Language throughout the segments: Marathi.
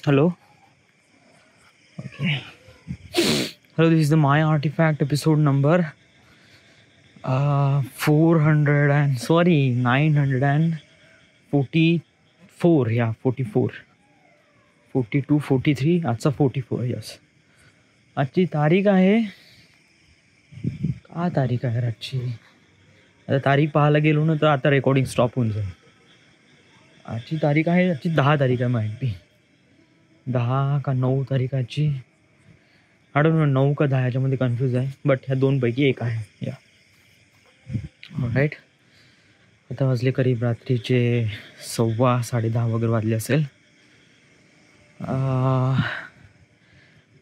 Hello. Okay. Hello. This is the My Artifact episode number 400 and 944. Yeah, 44. 42, 43. आजचा 44. Yes. आजची तारीख आहे. का तारीख आहे आजची? आता तारीख पाहायला गेलो ना तर आता रेकॉर्डिंग स्टॉप होऊन जाईल. आजची तारीख आहे. आजची 10 तारीख आहे माहिती. 10 का 9 तारीख आजची. आय डोंट नो 9 का 10 याच्यामध्ये कन्फ्यूज आहे. बट ह्या दोनपैकी एक आहे. या राईट. आता वाजले करीब रात्रीचे 10:15 वगैरे वाजले असेल.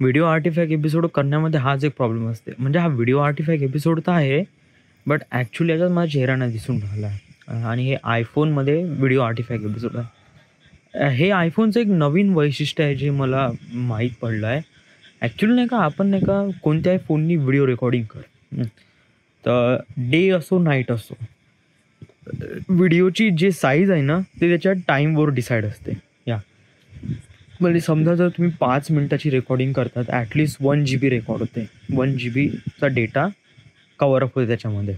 व्हिडिओ आर्टिफॅक्ट एपिसोड करण्यामध्ये हाच एक प्रॉब्लेम असते. म्हणजे हा व्हिडिओ आर्टिफॅक्ट एपिसोड तर आहे बट ॲक्च्युली याच्यात माझा चेहरा नाही दिसून राहिला आहे. आणि हे आयफोनमध्ये व्हिडिओ आर्टिफॅक्ट एपिसोड आहे. हे आयफोनचं एक नवीन वैशिष्ट्य आहे जे मला माहीत पडलं आहे. ॲक्च्युली नाही का आपण नाही का कोणत्याही फोननी व्हिडिओ रेकॉर्डिंग कर तर डे असो नाईट असो व्हिडिओची जे साईज आहे ना ते त्याच्या टाईमवर डिसाईड असते. या म्हणजे समजा जर तुम्ही 5 मिनटाची रेकॉर्डिंग करतात ॲटलिस्ट 1 GB रेकॉर्ड होते. 1 GBचा डेटा कवरअप होते त्याच्यामध्ये.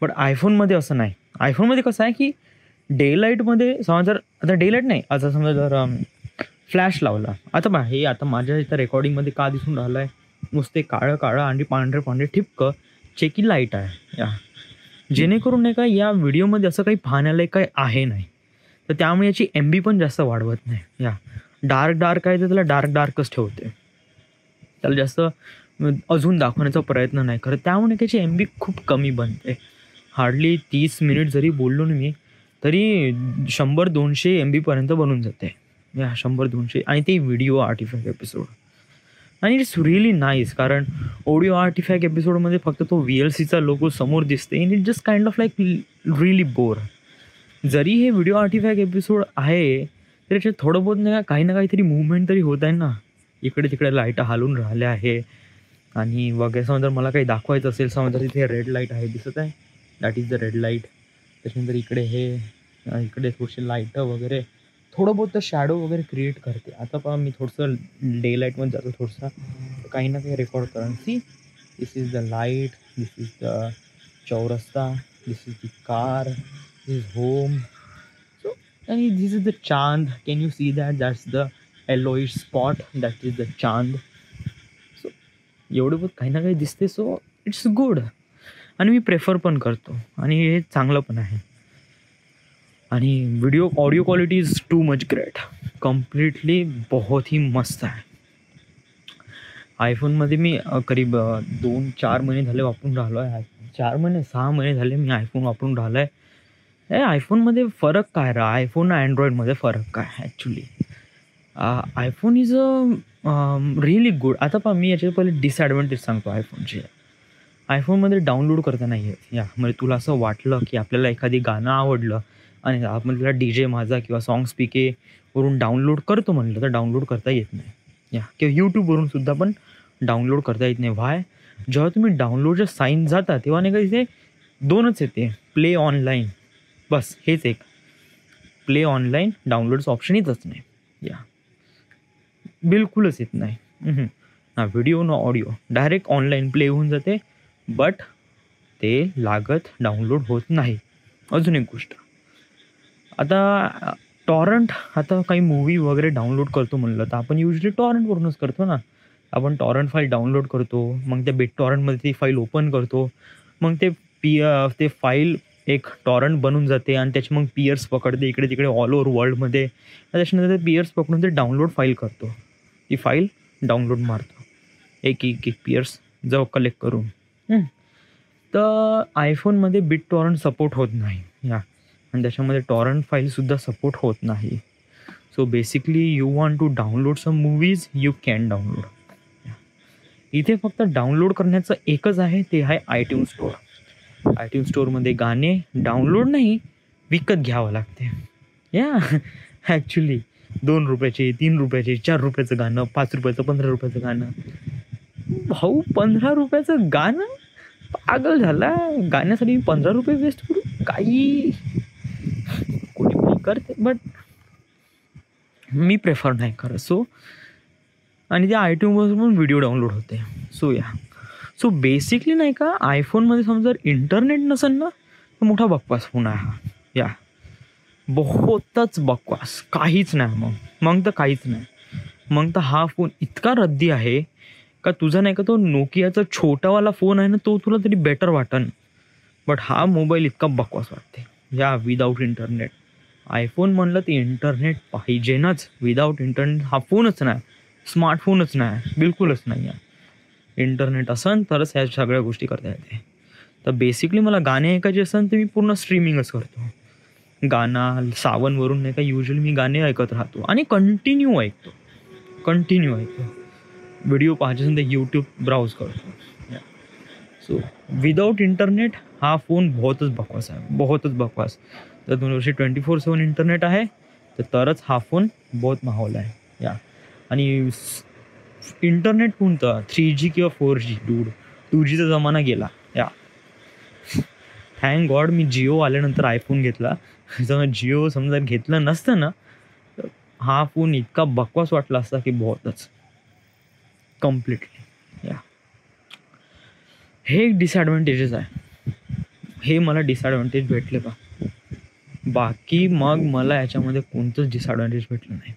बट आयफोनमध्ये असं नाही. आयफोनमध्ये कसं आहे की डे लाईटमध्ये समजा जर आता डे लाईट नाही आता समजा जर फ्लॅश लावला आता बा हे आता माझ्या इथं रेकॉर्डिंगमध्ये का दिसून राहिलं आहे नुसते काळं काळं आणि पांढरे ठिपकं चेकी लाईट आहे. या जेणेकरून नाही का या व्हिडिओमध्ये असं काही पाहण्याला काही आहे नाही तर त्यामुळे याची MB पण जास्त वाढवत नाही. या डार्क आहे तर त्याला डार्कच ठेवते. त्याला जास्त अजून दाखवण्याचा प्रयत्न नाही करत. त्यामुळे त्याची MB खूप कमी बनते. हार्डली 30 मिनिट जरी बोललो ना मी तरी 100-200 MB बनून जाते. या 100-200 आणि ते व्हिडिओ आर्टिफॅक्ट एपिसोड. आणि इट्स रिअली नाईस कारण ऑडिओ आर्टिफॅक्ट एपिसोडमध्ये फक्त तो VLCचा लोगो समोर दिसते आणि it just kind of like really bore. जरी हे व्हिडिओ आर्टिफॅक्ट एपिसोड आहे तर याच्यात थोडं बहुत नाही काही ना काहीतरी मूवमेंट तरी होत आहे ना. इकडे तिकडे लाईटा हालून राहिल्या आहे आणि वगैरे समजा जर मला काही दाखवायचं असेल समजा तिथे रेड लाईट आहे दिसत आहे that is the red light. त्याच्यानंतर इकडे इकडे थोडीशी लाईटं वगैरे थोडं बहुत शॅडो वगैरे क्रिएट करते. आता पहा मी थोडंसं डे लाईटमध्ये जातो थोडंसं काही ना काही रेकॉर्ड करा. See this is the light, this is the चौरस्ता, this is the car, this is home. So आणि दिस इज द चांद. Can you see that's the yellowish spot that is the चांद. सो एवढं बहुत काही ना काही दिसते. सो इट्स गुड आणि मी प्रेफर पण करतो आणि हे चांगलं पण आहे. आणि audio quality is too much great. Completely बहुत ही मस्त आहे. आयफोनमध्ये मी करीब 2-4 महिने झाले वापरून राहिलो आहे. 6 महिने झाले मी आयफोन वापरून राहिलो आहे. हे आयफोनमध्ये फरक काय राहा आयफोन आणि अँड्रॉइडमध्ये फरक काय actually iPhone is really good. आता पहा मी याच्या पहिले डिसॲडव्हान्टेज सांगतो आयफोनचे. आयफोनमध्ये डाउनलोड करता नाही येत. या म्हणजे तुला असं वाटलं की आपल्याला एखादी गाणं आवडलं आणि आपण त्याला DJ माझा किंवा सॉंग स्पीकेवरून डाउनलोड करतो म्हणलं तर डाउनलोड करता येत नाही. या किंवा यूट्यूबवरून सुद्धा पण डाउनलोड करता येत नाही. व्हाय जेव्हा तुम्ही डाउनलोडच्या साईन जाता तेव्हा नाही का इथे 2च येते प्ले ऑनलाईन. बस हेच एक प्ले ऑनलाईन डाउनलोडचं ऑप्शन येतच नाही. या बिलकुलच येत नाही. ना व्हिडिओ ना ऑडिओ डायरेक्ट ऑनलाईन प्ले होऊन जाते बट ते लागत डाउनलोड होत नाही. अजून एक गोष्ट आता टॉरंट आता काही मूवी वगैरे डाउनलोड करतो म्हणलं तर आपण युजली टॉरंटवरूनच करतो ना. आपण टॉरंट फाईल डाउनलोड करतो मग त्या टॉरंटमध्ये ती फाईल ओपन करतो मग ते फाईल एक टॉरंट बनून जाते आणि त्याची मग पियर्स पकडते इकडे तिकडे ऑल ओव्हर वर्ल्डमध्ये. त्याच्यानंतर ते पियर्स पकडून ते डाउनलोड फाईल करतो. ती फाईल डाउनलोड मारतो एक पियर्स जवळ कलेक्ट करून. तर आयफोनमध्ये बिट टॉरंट सपोर्ट होत नाही. या आणि त्याच्यामध्ये टॉरंट फाईलसुद्धा सपोर्ट होत नाही. So basically you want to download some movies you can download. इथे फक्त डाउनलोड करण्याचं एकच आहे ते आहे iTunes स्टोअर. iTunes स्टोअरमध्ये गाणे डाउनलोड नाही विकत घ्यावं लागते. या ॲक्च्युली 2 रुपयाचे 3 रुपयाचे 4 रुपयाचं गाणं 5 रुपयाचं 15 रुपयाचं गाणं. भाऊ 15 रुपयाचं गाणं पागल झाला. गाण्यासाठी 15 रुपये वेस्ट करू काही कोणी करते बट मी प्रेफर नाही करत. सो आणि त्या iTunesवर पण व्हिडिओ डाउनलोड होते. सो बेसिकली नाही का, आयफोनमध्ये समजा जर इंटरनेट नसेल ना तर मोठा बकवास फोन आहे हा. बहुतच बकवास, काहीच नाही. मग तर काहीच नाही. मग तर हा फोन इतका रद्दी आहे का तुझा नाही का तो नोकियाचा छोटावाला फोन आहे ना तो तुला तरी बेटर वाटन. बट हा मोबाईल इतका बकवास वाटते विदाऊट इंटरनेट. आयफोन म्हणलं तर इंटरनेट पाहिजेनच. विदाऊट इंटरनेट हा फोनच नाही, स्मार्टफोनच नाही, बिलकुलच नाही आहे. इंटरनेट असन तरच ह्या सगळ्या गोष्टी करता येते. तर बेसिकली मला गाणे ऐकायचे असेल तर मी पूर्ण स्ट्रीमिंगच करतो. गाणा सावनवरून नाही का युजली मी गाणे ऐकत राहतो आणि कंटिन्यू ऐकतो. व्हिडिओ पाहायचे असेल तर यूट्यूब ब्राउज करतो. सो विदाऊट इंटरनेट हा फोन बहुतच बकवास आहे, बहुतच बकवास. तर 24/7 इंटरनेट आहे तरच हा फोन बहुत माहोल आहे. आणि इंटरनेट कोणतं 3G किंवा 4G डूड, 2Gचा जमाना गेला. थँक गॉड मी जिओ आल्यानंतर आयफोन घेतला. जर जिओ समजा घेतलं नसतं ना तर हा फोन इतका बकवास वाटला असता की बहुतच कम्प्लिटली. हे एक डिसॲडव्हान्टेजेस आहे. हे मला डिसॲडव्हान्टेज भेटले का, बाकी मग मला याच्यामध्ये कोणतंच डिसॲडव्हान्टेज भेटलं नाही.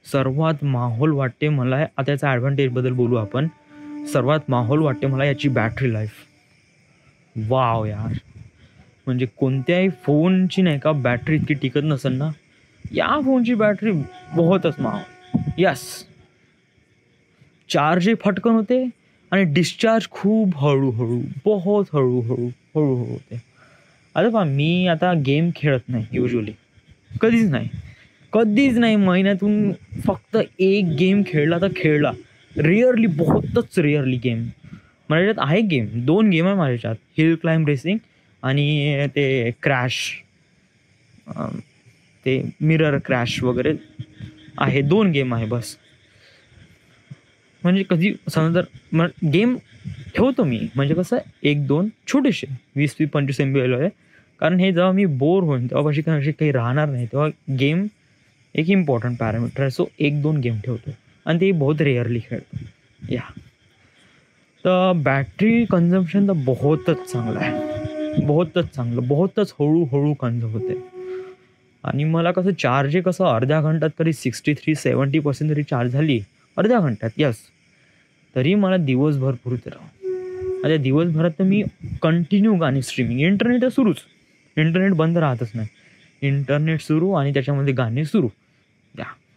सर्वात माहोल वाटते मला, आता याचा ॲडव्हान्टेजबद्दल बोलू आपण. सर्वात माहोल वाटते मला याची बॅटरी लाईफ. वाव यार, म्हणजे कोणत्याही फोनची नाही का बॅटरी इतकी टिकत नसेल ना, या फोनची बॅटरी बहुतच माहोल. यस, चार्जही फटकन होते आणि डिस्चार्ज खूप हळूहळू, बहुत हळूहळू होते. आता पहा, मी आता गेम खेळत नाही युजली, कधीच नाही. महिन्यातून फक्त एक गेम खेळला तर खेळला, रेअरली, बहुतच रेअरली गेम. माझ्याच्यात आहे गेम, 2 गेम आहे माझ्याच्यात, हिल क्लाइम्ब रेसिंग आणि ते क्रॅश, ते मिरर क्रॅश वगैरे आहे. 2 गेम आहे बस. म्हणजे कधी समजा जर गेम ठेवतो मी, म्हणजे कसं 1-2 छोटेसे 20-25 MB आहे. कारण हे जेव्हा मी बोर होईन तेव्हा अशी काही राहणार नाही, तेव्हा गेम एक इम्पॉर्टंट पॅरामीटर आहे. सो 1-2 गेम ठेवतो आणि ते बहुत रेअरली खेळतो. तर बॅटरी कन्झम्पशन तर बहुतच चांगलं आहे, बहुतच हळूहळू कन्झर्व होते. आणि मला कसं अर्ध्या घंट्यात तरी 63-70% तरी चार्ज झाली अर्ध्या घंट्यात. यस, तरी मला दिवसभर पुरते राहू. आता दिवसभरात तर मी कंटिन्यू गाणी स्ट्रीमिंग, इंटरनेट सुरूच, इंटरनेट बंद राहतच नाही. इंटरनेट सुरू आणि त्याच्यामध्ये गाणे सुरू,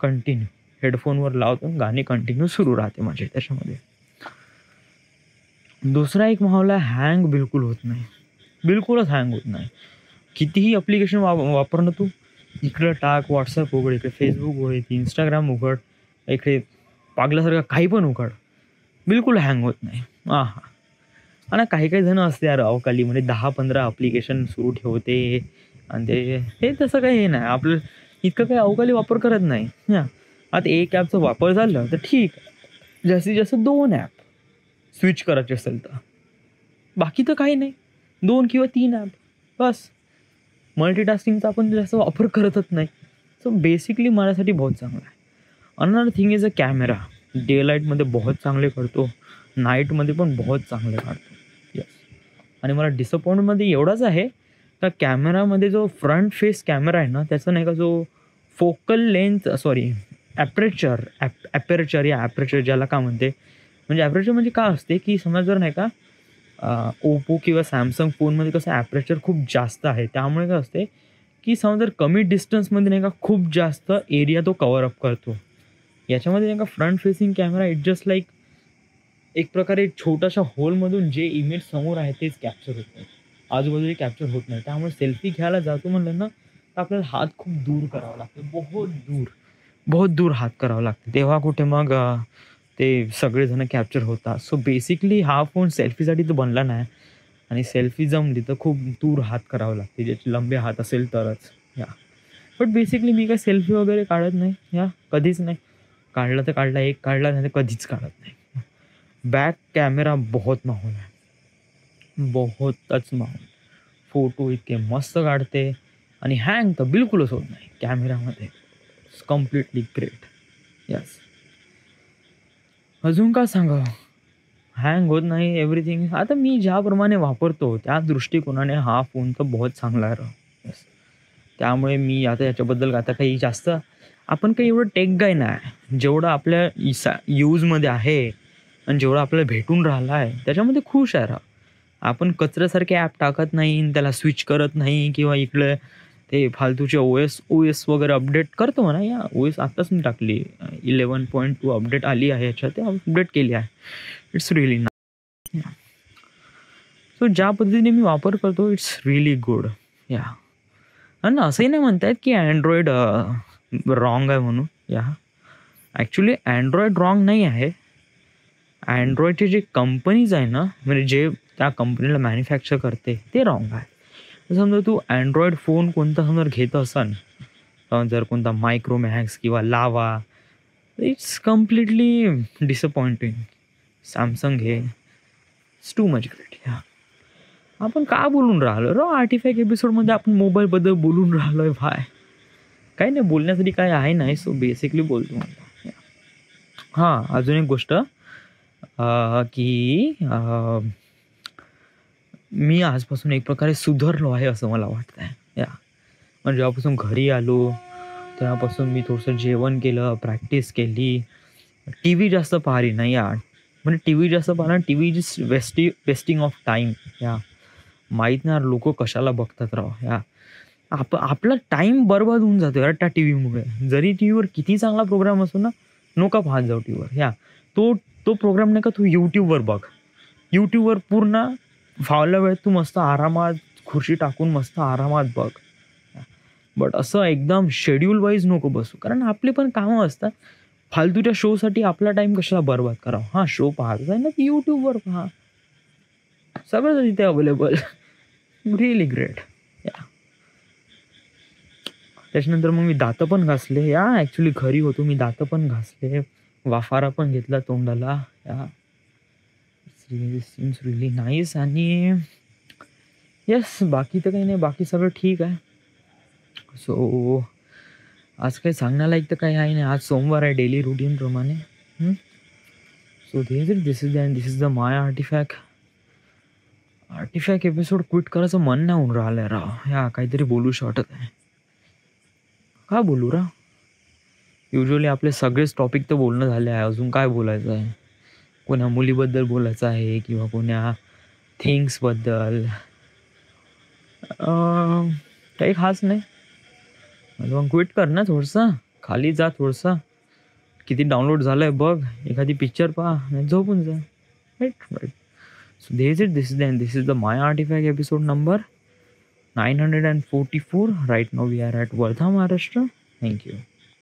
कंटिन्यू हेडफोनवर लावतो, गाणे कंटिन्यू सुरू राहते माझे त्याच्यामध्ये. दुसरा एक माहोल आहे, हँग बिलकुल होत नाही, बिलकुलच हँग होत नाही. कितीही ॲप्लिकेशन वापरणं तू, इकडं टाक, व्हॉट्सअप उघड, इकडे फेसबुक उघड, इंस्टाग्राम उघड, इकडे पागल्यासारखं काही पण उघड, बिलकुल हँग होत नाही. आणि काही जण असते यार अवकालीमध्ये 10-15 ॲप्लिकेशन सुरू ठेवते आणि ते तसं काही हे नाही. आपलं इतकं काही अवकाली वापर करत नाही. आता एक ॲपचा वापर झालं तर ठीक, जास्तीत जास्त 2 ॲप स्विच करायचे असेल तर, बाकी तर काही नाही, 2 किंवा 3 ॲप बस. मल्टीटास्किंगचा आपण जास्त वापर करतच नाही. सो बेसिकली माझ्यासाठी बहुत चांगला आहे. Another thing is a camera. Day लाईटमध्ये बहुत चांगले करतो, नाईटमध्ये पण बहुत चांगले काढतो. यस, आणि मला डिसअपॉइंटमध्ये एवढाच आहे का कॅमेरामध्ये जो फ्रंट फेस कॅमेरा आहे ना, त्याचा नाही का जो फोकल लेंथ, ॲपरेचर ज्याला का म्हणते, म्हणजे ॲपरेचर म्हणजे काय असते की समजा जर नाही का ओप्पो किंवा सॅमसंग फोनमध्ये कसं ॲपरेचर खूप जास्त आहे, त्यामुळे काय असते की समजा जर कमी डिस्टन्समध्ये नाही का खूप जास्त एरिया तो कवर अप करतो. याच्यामध्ये नाही का front facing camera it just like एक प्रकारे छोट्याशा होलमधून जे इमेज समोर आहे तेच कॅप्चर होत नाही, आजूबाजूला कॅप्चर होत नाही. त्यामुळे सेल्फी घ्यायला जातो म्हणलं ना तर आपल्याला हात खूप दूर करावा लागतो, बहुत दूर हात करावा लागतो, तेव्हा कुठे मग ते सगळेजण कॅप्चर होतात. सो बेसिकली हा फोन सेल्फीसाठी तर बनला नाही, आणि सेल्फी जमली तर खूप दूर हात करावं लागते, ज्याचे लंबे हात असेल तरच. बट बेसिकली मी काही सेल्फी वगैरे काढत नाही, कधीच नाही. काढला तर काढला, एक काढला नाही तर कधीच काढत नाही. बॅक कॅमेरा बहुत माहोल आहे, बहुतच माहोल. फोटो इतके मस्त काढते आणि हँग तर बिलकुलच होत नाही कॅमेरामध्ये. Completely great. यस. अजून का सांगावं? हँग होत नाही एव्हरीथिंग. आता मी ज्याप्रमाणे वापरतो त्या दृष्टिकोनाने हा फोन तर बहुत चांगला आहे राव. येस. त्यामुळे मी आता याच्याबद्दल आता काही जास्त आपण काही एवढं टेक गाय नाही. जेवढं आपल्या यूजमध्ये आहे आणि जेवढं आपल्याला भेटून राहिलं आहे त्याच्यामध्ये खुश आहे राव. आपण कचऱ्यासारखे ॲप टाकत नाही आणि त्याला स्विच करत नाही किंवा इकडे ते फालतूचे ओ एस वगैरे अपडेट करतो म्हणा. या OS आत्ताच मी टाकली 11.2 अपडेट आली आहे याच्यात, ते अपडेट केली आहे. It's really nice. सो ज्या पद्धतीने मी वापर करतो इट्स रिअली गुड. या आणि असंही नाही म्हणतायत की अँड्रॉइड रॉंग आहे म्हणून. या ॲक्च्युली अँड्रॉइड रॉंग नाही आहे. अँड्रॉइडचे जे कंपनीज आहे ना, म्हणजे जे त्या कंपनीला मॅन्युफॅक्चर करते ते रॉंग आहे. समजा तू अँड्रॉइड फोन कोणता समजा घेत असन, जर कोणता मायक्रोमॅक्स किंवा लावा, इट्स कम्प्लिटली डिसअपॉइंटिंग. सॅमसंग हे इट्स टू मच ग्रेट. ह्या आपण का बोलून राहिलो रो आर्टिफॅक्ट एपिसोडमध्ये? आपण मोबाईलबद्दल बोलून राहिलोय भाय. काही नाही बोलण्यासाठी काय आहे नाही. सो बेसिकली बोलतो मला. हां, अजून एक गोष्ट की मी आजपासून एक प्रकारे सुधारलो आहे असं मला वाटतं आहे. या म्हणजे जेव्हापासून घरी आलो तेव्हापासून मी थोडंसं जेवण केलं, प्रॅक्टिस केली, टी व्ही जास्त पाहिली नाही. या म्हणजे टी व्ही जास्त पाहिला, T V is wasting of time. या माहीत नाही लोक कशाला बघतात राव. या आपला टाईम बरबाद होऊन जातो यार त्या टी व्हीमुळे. जरी टी व्हीवर किती चांगला प्रोग्राम असो ना, नका पाहत जाऊ टी व्हीवर. या तो प्रोग्राम नाही का तू यूट्यूबवर बघ. यूट्यूबवर पूर्ण फावल्या वेळेत तू मस्त आरामात खुर्ची टाकून मस्त आरामात बघ. बट असं एकदम शेड्यूल वाईज नको बसू, कारण आपले पण कामं असतात. फालतूच्या शोसाठी आपला टाईम कशाला बरबाद करावा. हां, शो पाहत आहे ना ती यूट्यूबवर पहा, सगळं तिथे अवेलेबल. Really great. या त्याच्यानंतर मग मी दातं पण घासले. या ॲक्च्युली घरी होतो मी, दातं पण घासले, वाफारा पण घेतला तोंडाला. या सीम्स रिअली नाईस. आणि येस, बाकी तर काही नाही, बाकी सगळं ठीक आहे. सो आज काही सांगण्यालायक तर काही आहे नाही. आज सोमवार आहे डेली रुटीनप्रमाणे. So this is the my artifact episode. Quit करायचं मन नाही होऊन राहिलं राव. ह्या काहीतरी बोलूच वाटत आहे. का बोलू राव? युजली आपले सगळेच टॉपिक तर बोलणं झाले आहे. अजून काय बोलायचं आहे? कोण्या मुलीबद्दल बोलायचं आहे किंवा कोण्या थिंग्सबद्दल काही खास नाही. मग क्विट कर ना थोडंसं, खाली जा थोडंसं, किती डाउनलोड झालं आहे बघ, एखादी पिक्चर पहा, झोपून जा. Right. So this is the My Artifact episode number 944. Right now we are at Wardha, Maharashtra. Thank you.